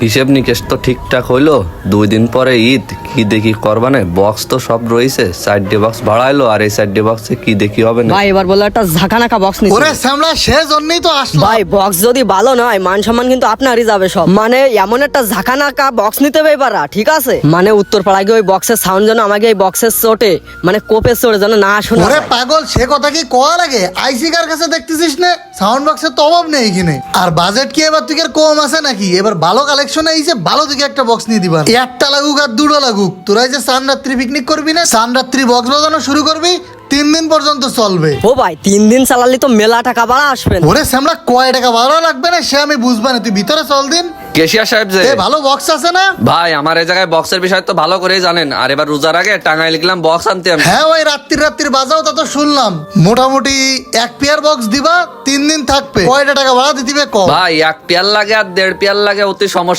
হিসেব নিকেশ তো ঠিকঠাক হইলো, 2 দিন পরে ঈদ, কি দেখি করবানে? বক্স তো সব রয়েছে, 4 বক্স ভাড়াইলো, আর এই 4 বক্সে কি দেখি হবে না। ভাই এবার বলে একটা ঝাঁকানাকা বক্স নিছি। ওরে শ্যামলা, সে জন্যই তো আসলো। ভাই বক্স যদি ভালো নয়, মান সম্মান কিন্তু আপনারই যাবে সব। মানে এমন একটা ঝাঁকানাকা বক্স নিতে হবে পারা, ঠিক আছে? মানে উত্তর পাড়ায় গিয়ে ওই বক্সের সাউন্ড যেন আমাকে এই বক্সের চোটে, মানে কোপের চোটে যেন না শোনা ওরে যায়। পাগল, সে কথা কি কোয়া লাগে? আইসিকার কাছে দেখতেছিস না সাউন্ড বক্সের তো অভাব নেই এখানে। আর বাজেট কি এবার তুই কম আছে নাকি? এবার ভালো কালেকশন এইছে, ভালো থেকে একটা বক্স নিয়ে দিবা। একটা লাগুক আর দুটো লাগুক, তোরা যে সান রাত্রি পিকনিক করবি না, সান রাত্রি বক্স বাজানো শুরু করবি, 3 দিন পর্যন্ত চলবে। ও ভাই 3 দিন চালালে তো মেলা টাকা ভাড়া আসবে না। ওরে শ্যামলা, কয় টাকা ভাড়া লাগবে না সে আমি বুঝবা না, তুই ভিতরে চল দিন। কেশিয়া সাহেব যে, এ ভালো বক্স আছে না? ভাই আমার এই জায়গায় বক্সের বিষয় তো ভালো করেই জানেন, আর এবার রোজার আগে টাঙ্গাই লিখলাম বক্স আনতে আমি। হ্যাঁ ওই রাত্রির বাজাও তা তো শুনলাম। মোটামুটি 1 পেয়ার বক্স দিবা, 3 দিন থাকবে। কয়টা টাকা ভাড়া দিতে হবে কম? ভাই 1 পেয়ার লাগে আর 1.5 পেয়ার লাগে, অতি সমস্যা